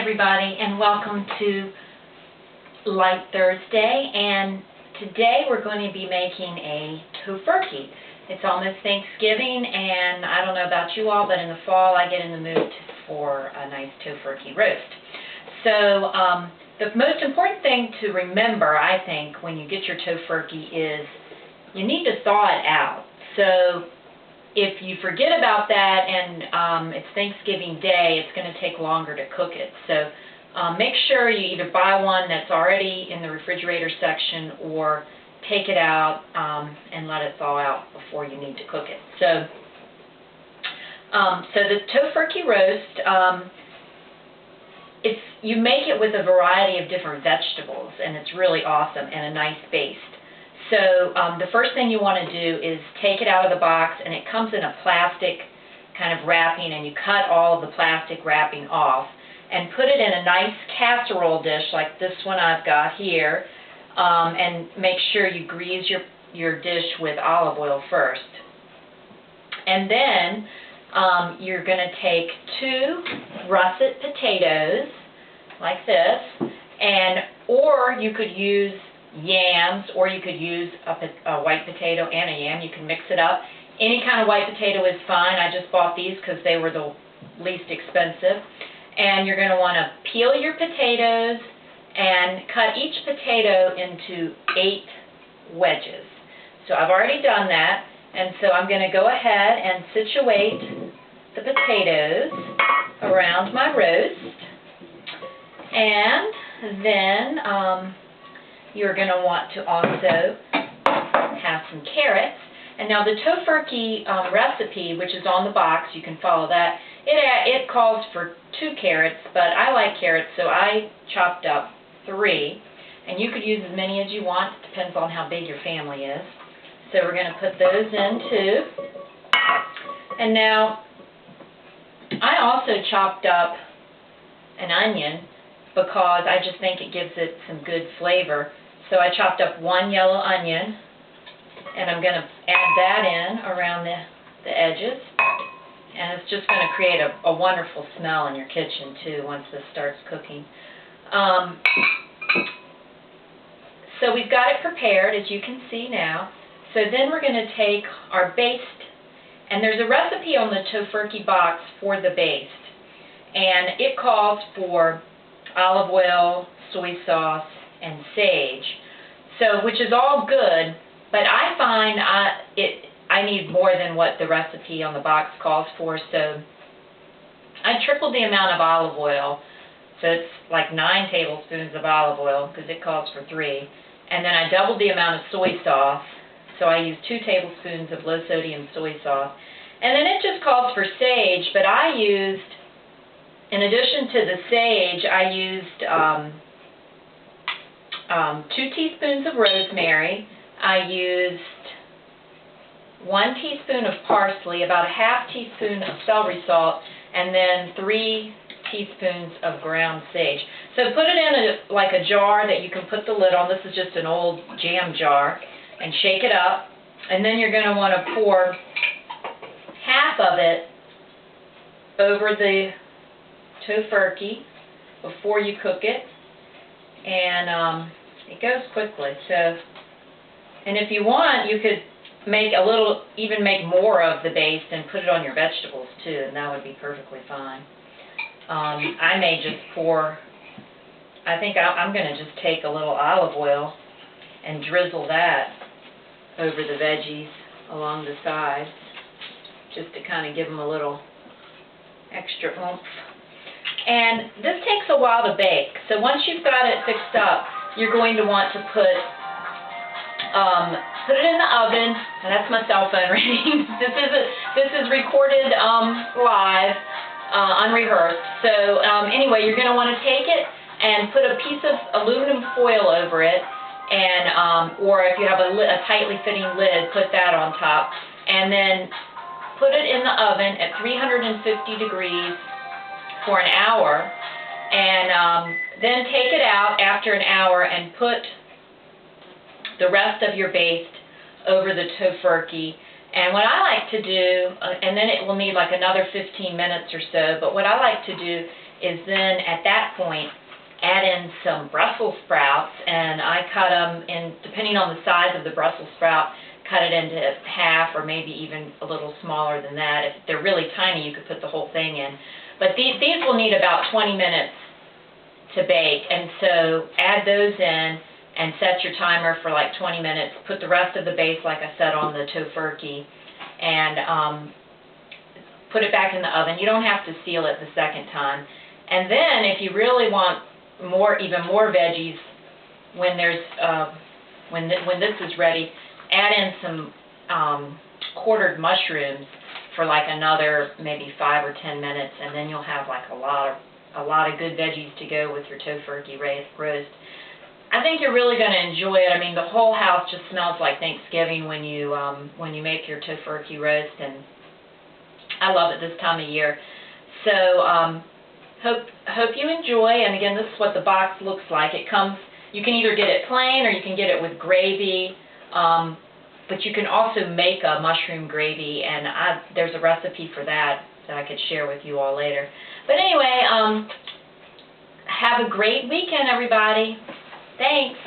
everybody, and welcome to Light Thursday. And today we're going to be making a tofurkey. It's almost Thanksgiving, and I don't know about you all, but in the fall I get in the mood for a nice tofurkey roast. So the most important thing to remember, I think, when you get your tofurkey is you need to thaw it out. So if you forget about that and it's Thanksgiving Day, it's going to take longer to cook it. So make sure you either buy one that's already in the refrigerator section or take it out and let it thaw out before you need to cook it. So the Tofurkey Roast, you make it with a variety of different vegetables, and it's really awesome and a nice base. So the first thing you want to do is take it out of the box, and it comes in a plastic kind of wrapping, and you cut all of the plastic wrapping off and put it in a nice casserole dish like this one I've got here, and make sure you grease your dish with olive oil first. And then you're going to take 2 russet potatoes like this, or you could use yams, or you could use a white potato and a yam. You can mix it up. Any kind of white potato is fine. I just bought these because they were the least expensive. And you're going to want to peel your potatoes and cut each potato into 8 wedges. So I've already done that, and so I'm going to go ahead and situate the potatoes around my roast. And then you're going to want to also have some carrots. And now the Tofurkey recipe, which is on the box, you can follow that. It calls for 2 carrots, but I like carrots, so I chopped up 3. And you could use as many as you want. It depends on how big your family is. So we're going to put those in too. And now I also chopped up an onion because I just think it gives it some good flavor. So I chopped up 1 yellow onion, and I'm going to add that in around the edges. And it's just going to create a wonderful smell in your kitchen too once this starts cooking. So we've got it prepared, as you can see now. So then we're going to take our baste, and there's a recipe on the Tofurkey box for the baste. And it calls for olive oil, soy sauce, and sage, so which is all good, but I find I need more than what the recipe on the box calls for, so I tripled the amount of olive oil, so it's like 9 tablespoons of olive oil because it calls for 3, and then I doubled the amount of soy sauce, so I used 2 tablespoons of low sodium soy sauce, and then it just calls for sage, but I used, in addition to the sage, I used 2 teaspoons of rosemary. I used 1 teaspoon of parsley, about a ½ teaspoon of celery salt, and then 3 teaspoons of ground sage. So put it in like a jar that you can put the lid on. This is just an old jam jar, and shake it up. And then you're going to want to pour half of it over the Tofurkey before you cook it, and it goes quickly. So, and if you want, you could make even make more of the base and put it on your vegetables too, and that would be perfectly fine. I may just pour, I think I'm going to just take a little olive oil and drizzle that over the veggies along the sides, just to kind of give them a little extra oomph. And this takes a while to bake, so once you've got it fixed up, you're going to want to put it in the oven. And that's my cell phone ringing. This is recorded live, unrehearsed. So anyway, you're going to want to take it and put a piece of aluminum foil over it, and or if you have a tightly fitting lid, put that on top, and then put it in the oven at 350 degrees for an hour, and then take it out after an hour and put the rest of your baste over the Tofurkey. And what I like to do, and then it will need like another 15 minutes or so, but what I like to do is then at that point add in some Brussels sprouts, and I cut them in, depending on the size of the Brussels sprout, cut it into half or maybe even a little smaller than that. If they're really tiny, you could put the whole thing in. But these will need about 20 minutes to bake, and so add those in and set your timer for like 20 minutes. Put the rest of the base, like I said, on the Tofurkey, and put it back in the oven. You don't have to seal it the second time. And then if you really want even more veggies, when this is ready, add in some quartered mushrooms for like another maybe 5 or 10 minutes, and then you'll have like a lot of good veggies to go with your Tofurkey roast. I think you're really going to enjoy it. I mean, the whole house just smells like Thanksgiving when you make your Tofurkey roast, and I love it this time of year. So hope you enjoy. And again, this is what the box looks like. It comes. You can either get it plain or you can get it with gravy. But you can also make a mushroom gravy, and there's a recipe for that I could share with you all later. But anyway, have a great weekend, everybody. Thanks.